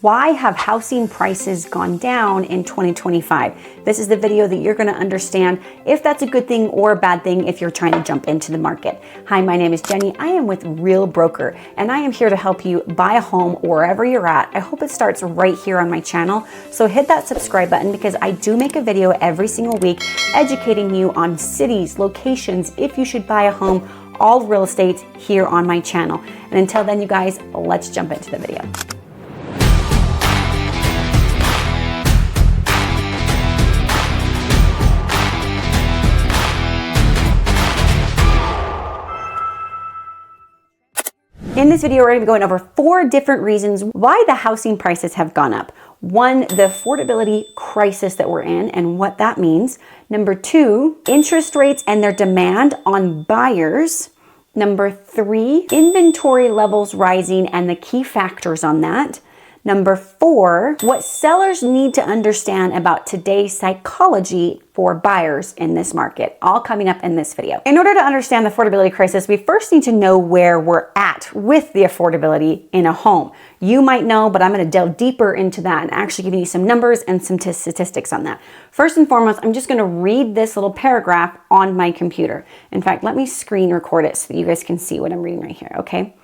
Why have housing prices gone down in 2025? This is the video that you're going to understand if that's a good thing or a bad thing if you're trying to jump into the market. Hi, my name is Jenny. I am with Real Broker, and I am here to help you buy a home wherever you're at. I hope it starts right here on my channel. So hit that subscribe button because I do make a video every single week educating you on cities, locations, if you should buy a home, all real estate here on my channel. And until then, you guys, let's jump into the video. In this video, we're going to be going over 4 different reasons why the housing prices have gone up. 1, the affordability crisis that we're in and what that means. Number 2, interest rates and their demand on buyers. Number 3, inventory levels rising and the key factors on that. Number 4, what sellers need to understand about today's psychology for buyers in this market, all coming up in this video. In order to understand the affordability crisis, we first need to know where we're at with the affordability in a home. You might know, but I'm going to delve deeper into that and actually give you some numbers and some statistics on that. First and foremost, I'm just going to read this little paragraph on my computer. In fact, let me screen record it so that you guys can see what I'm reading right here, okay?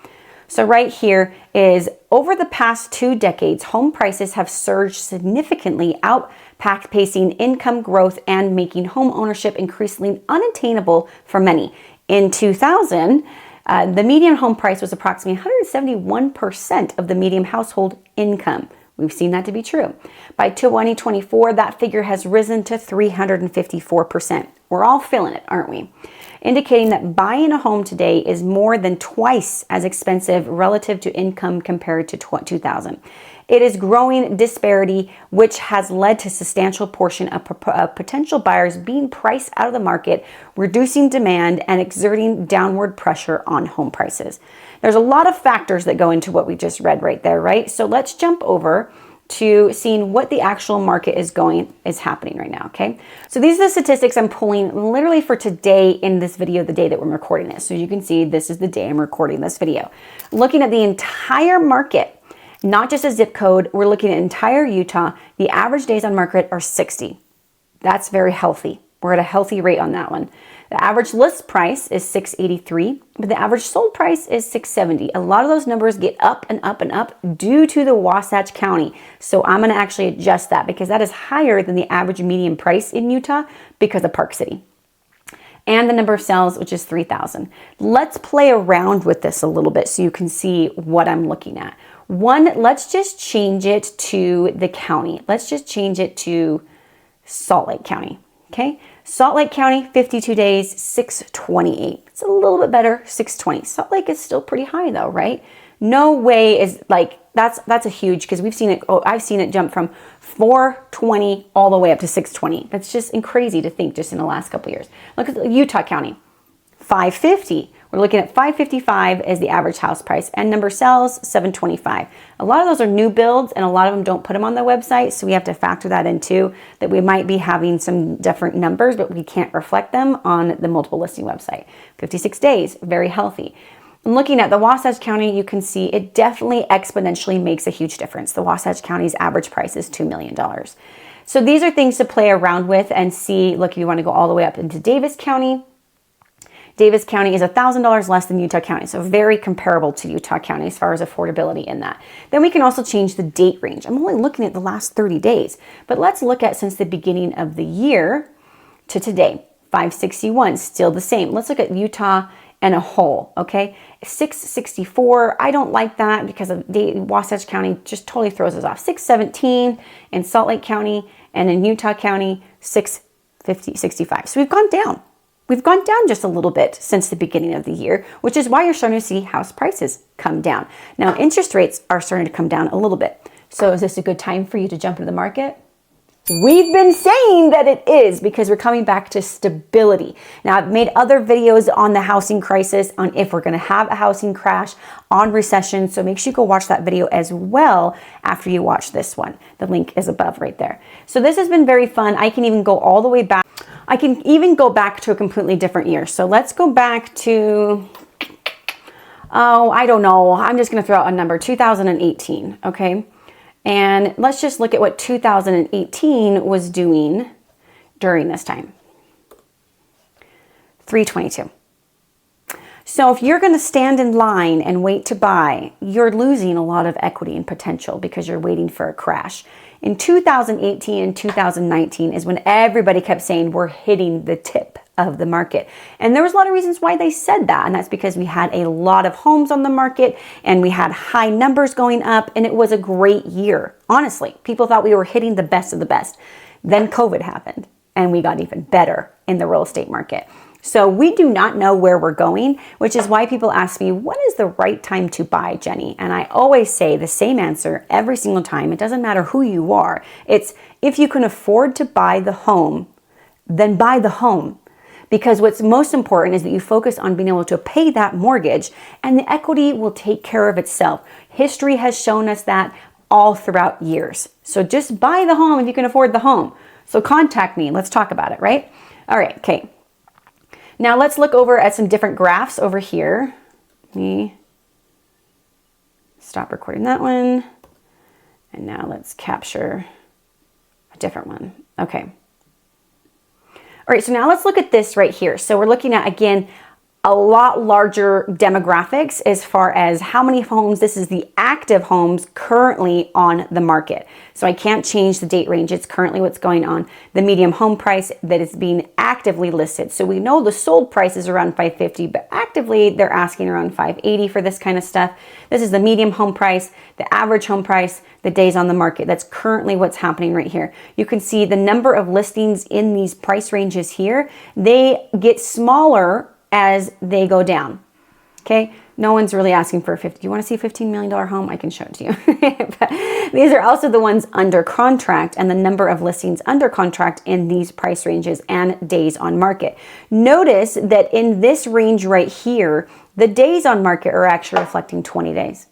So right here is, over the past 2 decades, home prices have surged significantly, outpacing income growth and making home ownership increasingly unattainable for many. In 2000, the median home price was approximately 171% of the median household income. We've seen that to be true. By 2024, that figure has risen to 354%. We're all feeling it, aren't we? Indicating that buying a home today is more than twice as expensive relative to income compared to 2000. It is growing disparity, which has led to substantial portion of potential buyers being priced out of the market, reducing demand and exerting downward pressure on home prices. There's a lot of factors that go into what we just read right there, right? So let's jump over to seeing what the actual market is happening right now, okay? So these are the statistics I'm pulling literally for today in this video, the day that we're recording this. So you can see this is the day I'm recording this video. Looking at the entire market, not just a zip code, we're looking at entire Utah. The average days on market are 60. That's very healthy. We're at a healthy rate on that one. The average list price is $683, but the average sold price is $670. A lot of those numbers get up and up and up due to the Wasatch County. So I'm going to actually adjust that because that is higher than the average median price in Utah because of Park City. And the number of sales, which is 3,000. Let's play around with this a little bit so you can see what I'm looking at. 1, let's just change it to the county. Let's just change it to Salt Lake County. Okay, Salt Lake County, 52 days, 628. It's a little bit better, 620. Salt Lake is still pretty high though, right? No way is like, that's a huge, because we've seen it, I've seen it jump from 420 all the way up to 620. That's just crazy to think just in the last couple of years. Look at Utah County, 550. We're looking at 555 as the average house price, and number of sales, 725. A lot of those are new builds, and a lot of them don't put them on the website, so we have to factor that in too, that we might be having some different numbers, but we can't reflect them on the multiple listing website. 56 days, very healthy. And looking at the Wasatch County, you can see it definitely exponentially makes a huge difference. The Wasatch County's average price is $2 million. So these are things to play around with and see. Look, if you want to go all the way up into Davis County, Davis County is $1,000 less than Utah County, so very comparable to Utah County as far as affordability in that. Then we can also change the date range. I'm only looking at the last 30 days, but let's look at since the beginning of the year to today. 561, still the same. Let's look at Utah and a whole, okay? 664, I don't like that because of Wasatch County just totally throws us off. 617 in Salt Lake County, and in Utah County, 665. So we've gone down. We've gone down just a little bit since the beginning of the year, which is why you're starting to see house prices come down. Now, interest rates are starting to come down a little bit. So is this a good time for you to jump into the market? We've been saying that it is because we're coming back to stability. Now, I've made other videos on the housing crisis, on if we're going to have a housing crash, on recession. So make sure you go watch that video as well after you watch this one. The link is above right there. So this has been very fun. I can even go all the way back. I can even go back to a completely different year. So let's go back to, oh, I don't know. I'm just going to throw out a number, 2018. Okay. And let's just look at what 2018 was doing during this time. 322. So if you're going to stand in line and wait to buy, you're losing a lot of equity and potential because you're waiting for a crash. In 2018 and 2019 is when everybody kept saying we're hitting the tip of the market. And there was a lot of reasons why they said that. And that's because we had a lot of homes on the market and we had high numbers going up, and it was a great year. Honestly, people thought we were hitting the best of the best. Then COVID happened and we got even better in the real estate market. So we do not know where we're going, which is why people ask me, when is the right time to buy, Jenny? And I always say the same answer every single time. It doesn't matter who you are. It's if you can afford to buy the home, then buy the home. Because what's most important is that you focus on being able to pay that mortgage, and the equity will take care of itself. History has shown us that all throughout years. So just buy the home if you can afford the home. So contact me. Let's talk about it, right? All right, okay. Now let's look over at some different graphs over here. Let me stop recording that one. And now let's capture a different one. Okay. All right, so now let's look at this right here. So we're looking at, again, a lot larger demographics as far as how many homes. This is the active homes currently on the market. So I can't change the date range. It's currently what's going on. The medium home price that is being actively listed. So we know the sold price is around $550, but actively they're asking around $580 for this kind of stuff. This is the medium home price, the average home price, the days on the market. That's currently what's happening right here. You can see the number of listings in these price ranges here. They get smaller as they go down. Okay, no one's really asking for a 50. You want to see a $15 million home? I can show it to you. But these are also the ones under contract, and the number of listings under contract in these price ranges and days on market. Notice that in this range right here, the days on market are actually reflecting 20 days.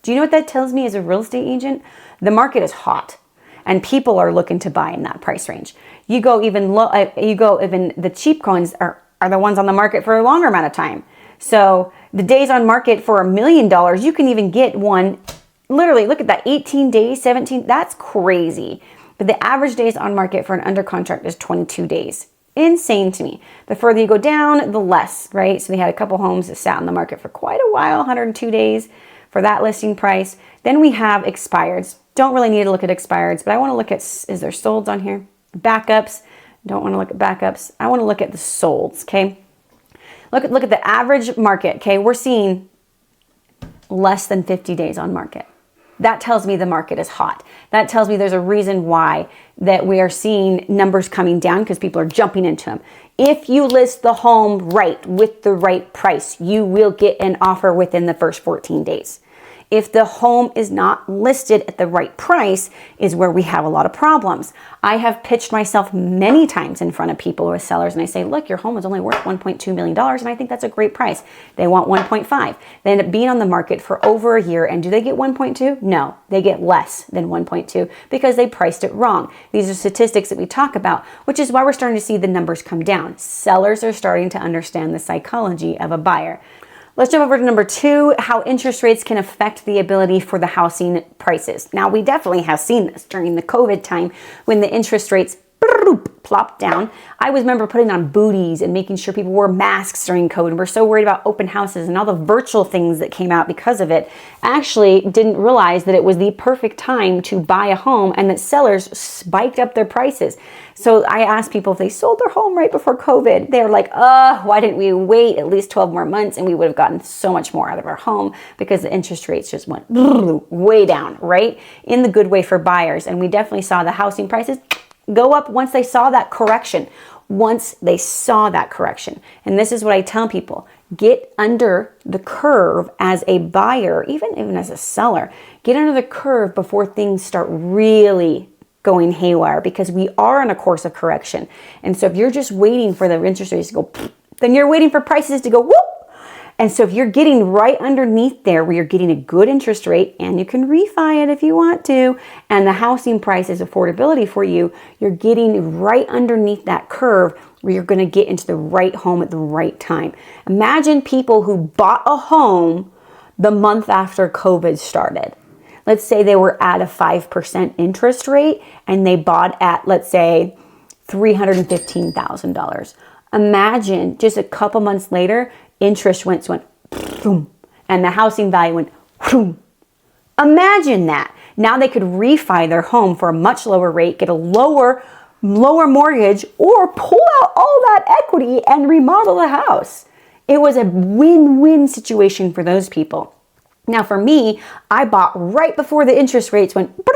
Do you know what that tells me as a real estate agent? The market is hot and people are looking to buy in that price range. You go even the cheap coins are the ones on the market for a longer amount of time. So the days on market for $1 million, you can even get one, literally, look at that, 18 days, 17, that's crazy. But the average days on market for an under contract is 22 days. Insane to me. The further you go down, the less, right? So they had a couple homes that sat on the market for quite a while, 102 days for that listing price. Then we have expireds. Don't really need to look at expireds, but I want to look at, is there solds on here? Backups. Don't want to look at backups. I want to look at the solds, okay? Look at the average market, okay? We're seeing less than 50 days on market. That tells me the market is hot. That tells me there's a reason why that we are seeing numbers coming down, because people are jumping into them. If you list the home right with the right price, you will get an offer within the first 14 days. If the home is not listed at the right price is where we have a lot of problems. I have pitched myself many times in front of people with sellers, and I say, look, your home is only worth $1.2 million, and I think that's a great price. They want 1.5. They end up being on the market for over a year, and do they get 1.2? No, they get less than 1.2 because they priced it wrong. These are statistics that we talk about, which is why we're starting to see the numbers come down. Sellers are starting to understand the psychology of a buyer. Let's jump over to number 2, how interest rates can affect the ability for the housing prices. Now, we definitely have seen this during the COVID time when the interest rates plopped down. I remember putting on booties and making sure people wore masks during COVID. We're so worried about open houses and all the virtual things that came out because of it. I actually didn't realize that it was the perfect time to buy a home and that sellers spiked up their prices. So I asked people if they sold their home right before COVID. They were like, why didn't we wait at least 12 more months and we would have gotten so much more out of our home, because the interest rates just went way down, right? In the good way for buyers. And we definitely saw the housing prices go up once they saw that correction. Once they saw that correction. And this is what I tell people. Get under the curve as a buyer, even as a seller. Get under the curve before things start really going haywire, because we are on a course of correction. And so if you're just waiting for the interest rates to go, then you're waiting for prices to go whoop. And so if you're getting right underneath there where you're getting a good interest rate, and you can refi it if you want to, and the housing price is affordability for you, you're getting right underneath that curve where you're going to get into the right home at the right time. Imagine people who bought a home the month after COVID started. let's say they were at a 5% interest rate and they bought at, let's say, $315,000. Imagine just a couple months later, interest went boom, and the housing value went boom. Imagine that. Now they could refi their home for a much lower rate, get a lower mortgage, or pull out all that equity and remodel the house. It was a win-win situation for those people. Now for me, I bought right before the interest rates went boop.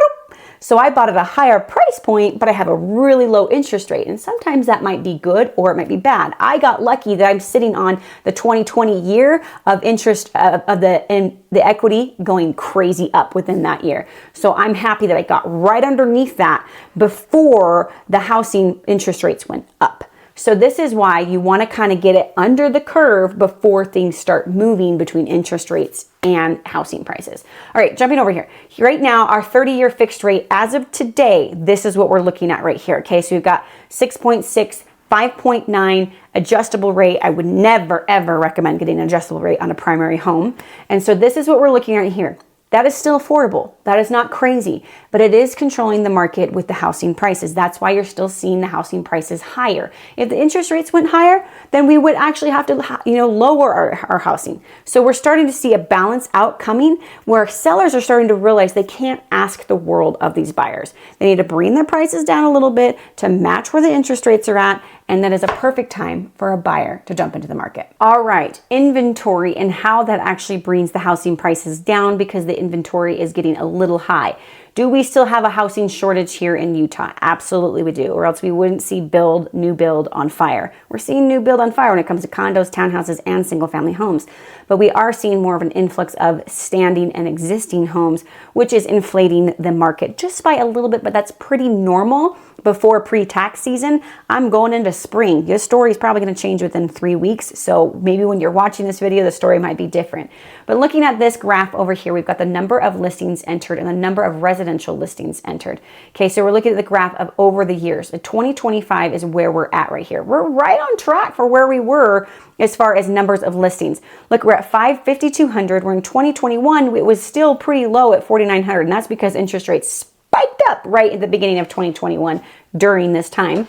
So I bought at a higher price point, but I have a really low interest rate. And sometimes that might be good or it might be bad. I got lucky that I'm sitting on the 2020 year of interest of the equity going crazy up within that year. So I'm happy that I got right underneath that before the housing interest rates went up. So this is why you want to kind of get it under the curve before things start moving between interest rates and housing prices. All right, jumping over here. Right now, our 30-year fixed rate, as of today, this is what we're looking at right here. Okay, so we've got 6.6, 5.9 adjustable rate. I would never, ever recommend getting an adjustable rate on a primary home. And so this is what we're looking at here. That is still affordable. That is not crazy, but it is controlling the market with the housing prices. That's why you're still seeing the housing prices higher. If the interest rates went higher, then we would actually have to, lower our housing. So we're starting to see a balance out coming where sellers are starting to realize they can't ask the world of these buyers. They need to bring their prices down a little bit to match where the interest rates are at. And that is a perfect time for a buyer to jump into the market. All right, inventory and how that actually brings the housing prices down because the inventory is getting a little high. Do we still have a housing shortage here in Utah? Absolutely we do, or else we wouldn't see new build on fire. We're seeing new build on fire when it comes to condos, townhouses, and single family homes. But we are seeing more of an influx of standing and existing homes, which is inflating the market just by a little bit, but that's pretty normal before pre-tax season. I'm going into spring. This story is probably going to change within 3 weeks. So maybe when you're watching this video, the story might be different. But looking at this graph over here, we've got the number of listings entered and the number of residential listings entered. Okay, so we're looking at the graph of over the years. 2025 is where we're at right here. We're right on track for where we were as far as numbers of listings. Look, we're at 5,200. We're in 2021. It was still pretty low at 4,900. And that's because interest rates spiked up right at the beginning of 2021 during this time.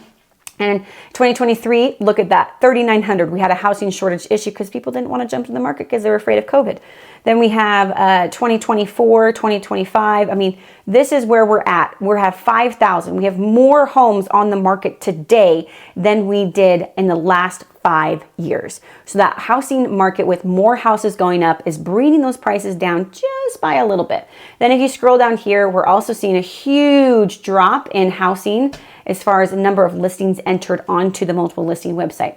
And 2023, look at that, 3,900. We had a housing shortage issue because people didn't want to jump in the market because they were afraid of COVID. Then we have 2024, 2025. I mean, this is where we're at. We have 5,000. We have more homes on the market today than we did in the last 5 years. So that housing market with more houses going up is bringing those prices down just by a little bit. Then if you scroll down here, we're also seeing a huge drop in housing as far as the number of listings entered onto the multiple listing website.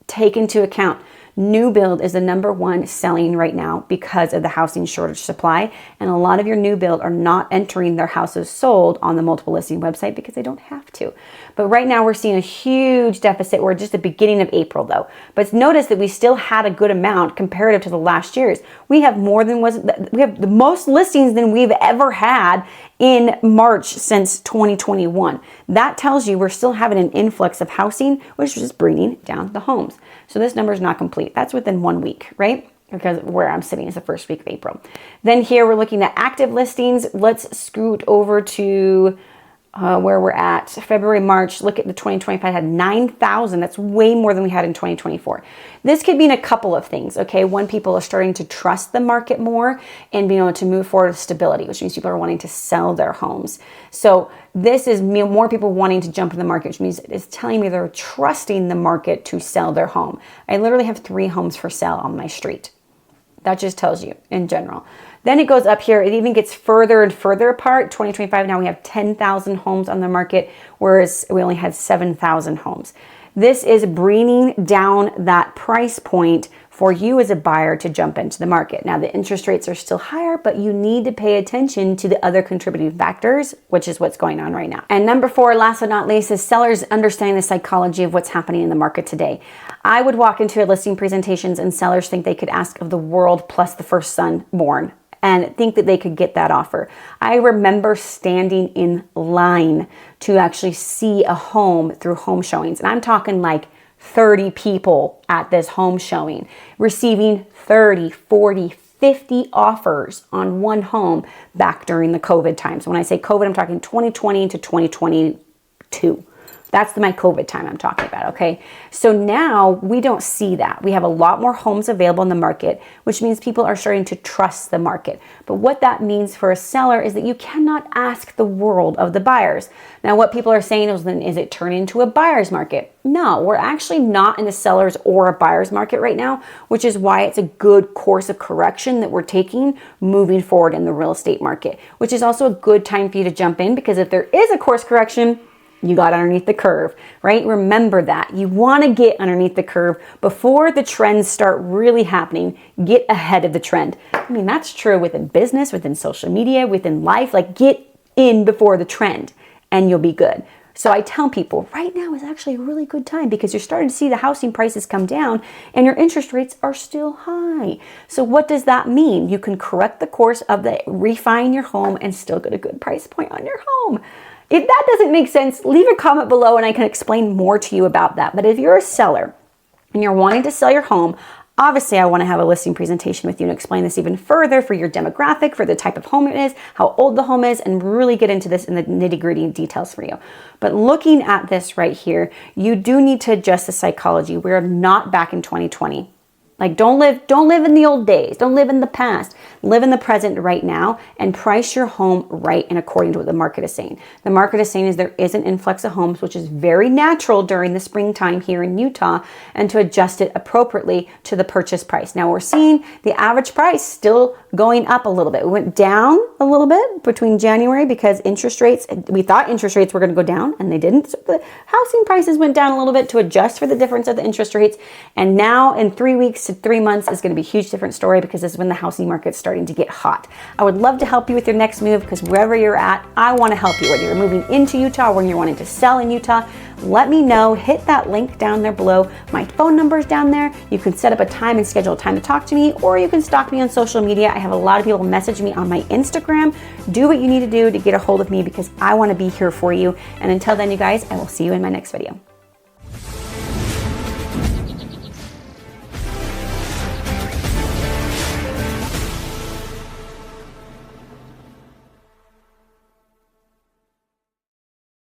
Take into account, new build is the #1 selling right now because of the housing shortage supply. And a lot of your new build are not entering their houses sold on the multiple listing website because they don't have to. But right now we're seeing a huge deficit. We're just the beginning of April though. But notice that we still had a good amount comparative to the last years. We have we have the most listings than we've ever had in March since 2021. That tells you we're still having an influx of housing, which is bringing down the homes. So this number is not complete. That's within 1 week, right? Because where I'm sitting is the first week of April. Then here we're looking at active listings. Let's scoot over to where we're at February, March. Look at the 2025 had 9,000. That's way more than we had in 2024. This could mean a couple of things. Okay, one, people are starting to trust the market more and being able to move forward with stability, which means people are wanting to sell their homes. So this is more people wanting to jump in the market, which means it's telling me they're trusting the market to sell their home. I literally have 3 homes for sale on my street. That just tells you in general. Then it goes up here. It even gets further and further apart. 2025, now we have 10,000 homes on the market, whereas we only had 7,000 homes. This is bringing down that price point for you as a buyer to jump into the market. Now the interest rates are still higher, but you need to pay attention to the other contributing factors, which is what's going on right now. And number 4, last but not least, is sellers understanding the psychology of what's happening in the market today. I would walk into a listing presentations and sellers think they could ask of the world plus the first son born and think that they could get that offer. I remember standing in line to actually see a home through home showings. And I'm talking like 30 people at this home showing, receiving 30, 40, 50 offers on one home back during the COVID times. When I say COVID, I'm talking 2020 to 2022. That's my COVID time I'm talking about, okay? So now we don't see that. We have a lot more homes available in the market, which means people are starting to trust the market. But what that means for a seller is that you cannot ask the world of the buyers. Now, what people are saying is, then, is it turning into a buyer's market? No, we're actually not in a seller's or a buyer's market right now, which is why it's a good course of correction that we're taking moving forward in the real estate market, which is also a good time for you to jump in, because if there is a course correction, you got underneath the curve, right? Remember that. You want to get underneath the curve before the trends start really happening. Get ahead of the trend. I mean, that's true within business, within social media, within life. Like, get in before the trend and you'll be good. So I tell people right now is actually a really good time, because you're starting to see the housing prices come down and your interest rates are still high. So what does that mean? You can correct the course of the refining your home and still get a good price point on your home. If that doesn't make sense, leave a comment below and I can explain more to you about that. But if you're a seller and you're wanting to sell your home, obviously I want to have a listing presentation with you and explain this even further for your demographic, for the type of home it is, how old the home is, and really get into this in the nitty-gritty details for you. But looking at this right here, you do need to adjust the psychology. We're not back in 2020. Like, don't live in the old days. Don't live in the past. Live in the present right now and price your home right and according to what the market is saying. The market is saying is there is an influx of homes, which is very natural during the springtime here in Utah, and to adjust it appropriately to the purchase price. Now we're seeing the average price still going up a little bit. We went down a little bit between January because interest rates, we thought interest rates were going to go down and they didn't. So the housing prices went down a little bit to adjust for the difference of the interest rates. And now in 3 weeks to 3 months is going to be a huge different story, because this is when the housing market's starting to get hot. I would love to help you with your next move, because wherever you're at, I want to help you. Whether you're moving into Utah or when you're wanting to sell in Utah, let me know. Hit that link down there below. My phone number is down there. You can set up a time and schedule a time to talk to me, or you can stalk me on social media. I have a lot of people message me on my Instagram. Do what you need to do to get a hold of me, because I want to be here for you. And until then, you guys, I will see you in my next video.